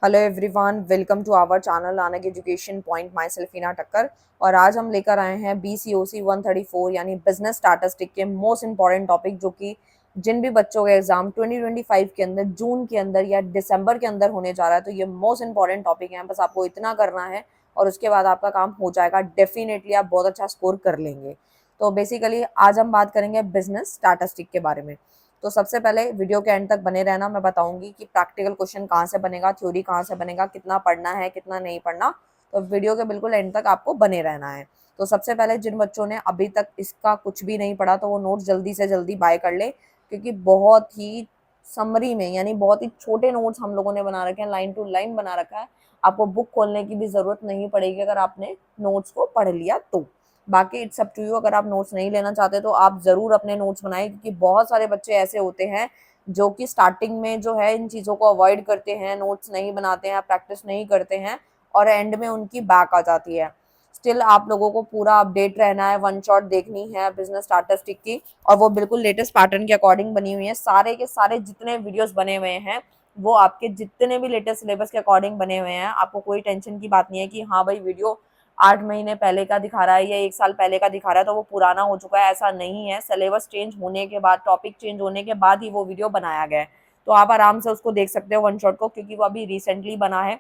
Hello everyone, welcome to our channel आनग education point. Myself Heena Thakkar. और आज हम लेकर आए हैं BCOC 134 यानी बिजनेस स्टैटिस्टिक के मोस्ट इंपॉर्टेंट टॉपिक, जो कि जिन भी बच्चों का एग्जाम 2025 के अंदर जून के अंदर या दिसंबर के अंदर होने जा रहा है, तो ये मोस्ट इंपॉर्टेंट टॉपिक है। बस आपको इतना करना है और उसके बाद आपका काम हो जाएगा। डेफिनेटली आप बहुत अच्छा स्कोर कर लेंगे। तो बेसिकली आज हम बात करेंगे बिजनेस स्टैटिस्टिक के बारे में। तो सबसे पहले वीडियो के एंड तक बने रहना। मैं बताऊंगी कि प्रैक्टिकल क्वेश्चन कहाँ से बनेगा, थ्योरी कहाँ से बनेगा, कितना पढ़ना है, कितना नहीं पढ़ना। तो वीडियो के बिल्कुल एंड तक आपको बने रहना है। तो सबसे पहले जिन बच्चों ने अभी तक इसका कुछ भी नहीं पढ़ा, तो वो नोट्स जल्दी से जल्दी बाय कर ले, क्योंकि बहुत ही समरी में यानी बहुत ही छोटे नोट्स हम लोगों ने बना रखे हैं, लाइन टू लाइन बना रखा है। आपको बुक खोलने की भी जरूरत नहीं पड़ेगी अगर आपने नोट्स को पढ़ लिया तो। बाकी इट्स अप टू यू, अगर आप नोट्स नहीं लेना चाहते तो आप ज़रूर अपने नोट्स बनाएं, क्योंकि बहुत सारे बच्चे ऐसे होते हैं जो कि स्टार्टिंग में जो है इन चीज़ों को अवॉइड करते हैं, नोट्स नहीं बनाते हैं, प्रैक्टिस नहीं करते हैं और एंड में उनकी बैक आ जाती है। स्टिल आप लोगों को पूरा अपडेट रहना है, वन शॉट देखनी है बिजनेस स्टैटिस्टिक की, और वो बिल्कुल लेटेस्ट पैटर्न के अकॉर्डिंग बनी हुई है। सारे के सारे जितने वीडियोस बने हुए हैं वो आपके जितने भी लेटेस्ट सिलेबस के अकॉर्डिंग बने हुए हैं। आपको कोई टेंशन की बात नहीं है कि हाँ भाई वीडियो 8 महीने पहले का दिखा रहा है या 1 साल पहले का दिखा रहा है तो वो पुराना हो चुका है। ऐसा नहीं है। सिलेबस चेंज होने के बाद, टॉपिक चेंज होने के बाद ही वो वीडियो बनाया गया है। तो आप आराम से उसको देख सकते हो वन शॉट को, क्योंकि वो अभी रिसेंटली बना है।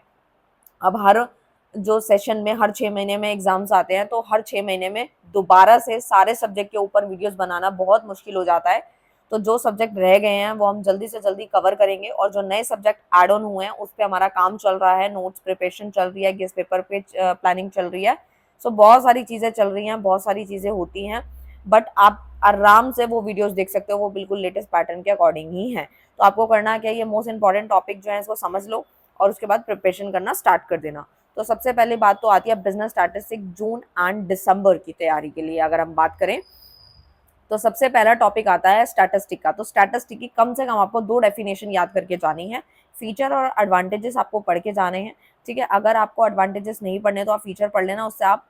अब हर जो सेशन में हर 6 महीने में एग्जाम्स आते हैं, तो हर 6 महीने में दोबारा से सारे सब्जेक्ट के ऊपर वीडियोस बनाना बहुत मुश्किल हो जाता है। तो जो सब्जेक्ट रह गए हैं वो हम जल्दी से जल्दी कवर करेंगे, और जो नए सब्जेक्ट एड ऑन हुए हैं उस पर हमारा काम चल रहा है, नोट्स प्रिपरेशन चल रही है, गेस्ट पेपर पे प्लानिंग चल रही है। सो बहुत सारी चीज़ें चल रही हैं, बहुत सारी चीज़ें होती हैं, बट आप आराम से वो वीडियोस देख सकते हो, वो बिल्कुल लेटेस्ट पैटर्न के अकॉर्डिंग ही है। तो आपको करना क्या है, ये मोस्ट इंपॉर्टेंट टॉपिक जो है इसको समझ लो और उसके बाद प्रिपरेशन करना स्टार्ट कर देना। तो सबसे पहली बात तो आती है बिजनेस स्टैटिस्टिक जून एंड दिसंबर की तैयारी के लिए। अगर हम बात करें तो सबसे पहला टॉपिक आता है स्टैटिस्टिक का। तो स्टैटिस्टिक की कम से कम आपको 2 डेफिनेशन याद करके जानी है। फीचर और एडवांटेजेस आपको पढ़ के जाने हैं, ठीक है। अगर आपको एडवांटेजेस नहीं पढ़ने तो आप फीचर पढ़ लेना, उससे आप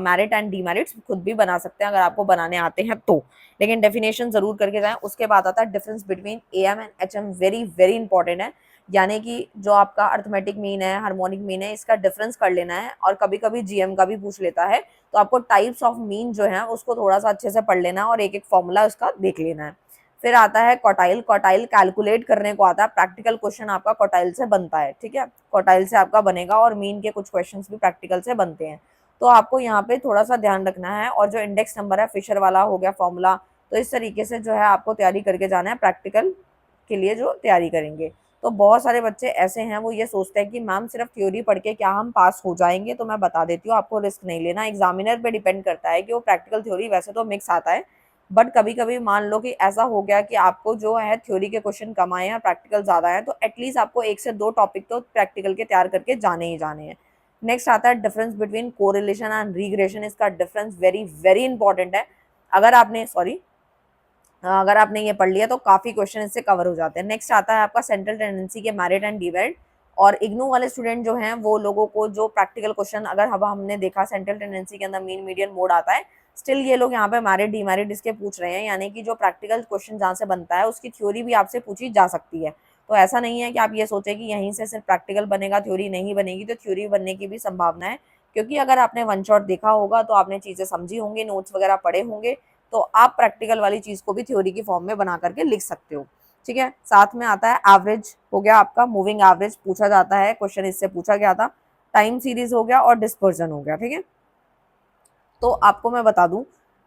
मेरिट एंड डीमेरिट्स खुद भी बना सकते हैं अगर आपको बनाने आते हैं तो। लेकिन डेफिनेशन जरूर करके जाएं। उसके बाद आता है difference between AM and HM। Very very important है। यानी कि जो आपका अर्थमेटिक मीन है, हार्मोनिक मीन है, इसका डिफरेंस कर लेना है। और कभी कभी GM का भी पूछ लेता है, तो आपको टाइप्स ऑफ मीन जो है उसको थोड़ा सा अच्छे से पढ़ लेना है और एक एक फॉर्मूला उसका देख लेना है। फिर आता है क्वार्टाइल। क्वार्टाइल कैलकुलेट करने को आता है। प्रैक्टिकल क्वेश्चन आपका क्वार्टाइल से बनता है, ठीक है। क्वार्टाइल से आपका बनेगा और मीन के कुछ क्वेश्चन भी प्रैक्टिकल से बनते हैं। तो आपको यहाँ पे थोड़ा सा ध्यान रखना है। और जो इंडेक्स नंबर है, फिशर वाला हो गया फॉर्मूला। तो इस तरीके से जो है आपको तैयारी करके जाना है प्रैक्टिकल के लिए जो तैयारी करेंगे। तो बहुत सारे बच्चे ऐसे हैं, वो ये सोचते हैं कि मैम सिर्फ थ्योरी पढ़ के क्या हम पास हो जाएंगे। तो मैं बता देती हूँ, आपको रिस्क नहीं लेना। एग्जामिनर पे डिपेंड करता है कि वो प्रैक्टिकल थ्योरी वैसे तो मिक्स आता है, बट कभी कभी मान लो कि ऐसा हो गया कि आपको जो है थ्योरी के क्वेश्चन कम आए हैं, प्रैक्टिकल ज़्यादा है, तो एटलीस्ट आपको 1 से 2 टॉपिक तो प्रैक्टिकल के तैयार करके जाने ही जाने हैं। नेक्स्ट आता है difference between correlation and regression. इसका डिफरेंस वेरी वेरी इंपॉर्टेंट है। अगर आपने ये पढ़ लिया तो काफ़ी क्वेश्चन इससे कवर हो जाते हैं। नेक्स्ट आता है आपका सेंट्रल टेंडेंसी के मेरिट एंड डिमेरिट। और इग्नू वाले स्टूडेंट जो हैं वो लोगों को जो प्रैक्टिकल क्वेश्चन, अगर अब हमने देखा सेंट्रल टेंडेंसी के अंदर मीन मीडियन मोड आता है, स्टिल ये लोग यहाँ पे मेरिट डिमेरिट इसके पूछ रहे हैं। यानी कि जो प्रैक्टिकल क्वेश्चन जहाँ से बनता है उसकी थ्योरी भी आपसे पूछी जा सकती है। तो ऐसा नहीं है कि आप ये सोचें कि यहीं से सिर्फ प्रैक्टिकल बनेगा, थ्योरी नहीं बनेगी। तो थ्योरी बनने की भी संभावना है, क्योंकि अगर आपने वन शॉट देखा होगा तो आपने चीज़ें समझी होंगी, नोट्स वगैरह पढ़े होंगे, तो आप प्रैक्टिकल वाली चीज को भी थ्योरी की फॉर्म में बना करके लिख सकते हो, ठीक है। साथ में आता है एवरेज हो गया आपका, मूविंग एवरेज पूछा जाता है, क्वेश्चन इससे पूछा गया था। टाइम सीरीज हो गया और डिस्पर्जन हो गया, ठीक है। तो आपको मैं बता दूं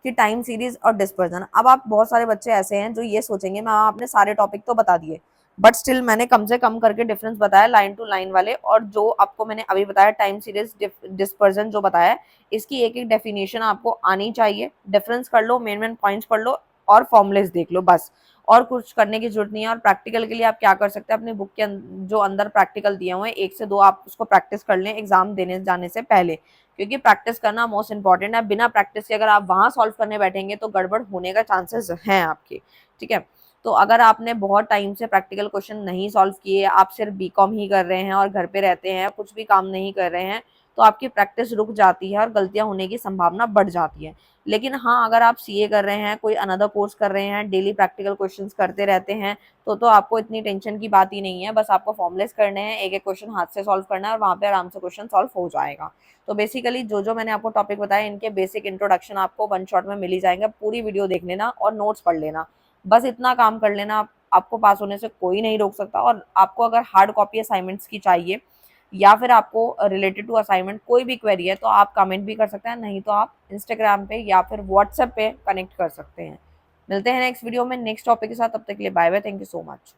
कि टाइम सीरीज और डिस्पर्जन, अब आप बहुत सारे बच्चे ऐसे हैं जो ये सोचेंगे मैम आपने सारे टॉपिक तो बता दिए, बट स्टिल मैंने कम से कम करके डिफरेंस बताया लाइन टू लाइन वाले। और जो आपको मैंने अभी बताया टाइम सीरीज डिस्पर्जन जो बताया, इसकी एक एक डेफिनेशन आपको आनी चाहिए। डिफरेंस कर लो, मेन मेन पॉइंट्स पढ़ लो और फॉर्मुलेस देख लो, बस। और कुछ करने की जरूरत नहीं है। और प्रैक्टिकल के लिए आप क्या कर सकते हैं, अपनी बुक के जो अंदर प्रैक्टिकल दिए हुए हैं 1 से 2 आप उसको प्रैक्टिस कर लें एग्जाम देने जाने से पहले, क्योंकि प्रैक्टिस करना मोस्ट इंपॉर्टेंट है। बिना प्रैक्टिस के अगर आप वहां सॉल्व करने बैठेंगे तो गड़बड़ होने का चांसेस हैं आपके, ठीक है। तो अगर आपने बहुत टाइम से प्रैक्टिकल क्वेश्चन नहीं सॉल्व किए, आप सिर्फ BCom ही कर रहे हैं और घर पे रहते हैं, कुछ भी काम नहीं कर रहे हैं, तो आपकी प्रैक्टिस रुक जाती है और गलतियाँ होने की संभावना बढ़ जाती है। लेकिन हाँ, अगर आप सीए कर रहे हैं, कोई अनदर कोर्स कर रहे हैं, डेली प्रैक्टिकल क्वेश्चंस करते रहते हैं, तो आपको इतनी टेंशन की बात ही नहीं है। बस आपको फॉर्मुलेस करने हैं, एक-एक क्वेश्चन हाथ से सॉल्व करना है और वहाँ पे आराम से क्वेश्चन सॉल्व हो जाएगा। तो बेसिकली जो-जो मैंने आपको टॉपिक बताए, इनके बेसिक इंट्रोडक्शन आपको वन शॉट में मिल ही जाएँगे। पूरी वीडियो देख लेना और नोट्स पढ़ लेना। बस इतना काम कर लेना, आपको पास होने से कोई नहीं रोक सकता। और आपको अगर हार्ड कॉपी असाइनमेंट्स की चाहिए या फिर आपको रिलेटेड टू असाइनमेंट कोई भी क्वेरी है, तो आप कमेंट भी कर सकते हैं, नहीं तो आप इंस्टाग्राम पे या फिर व्हाट्सएप पे कनेक्ट कर सकते हैं। मिलते हैं नेक्स्ट वीडियो में नेक्स्ट टॉपिक के साथ, तब तक के लिए bye bye, thank you so much.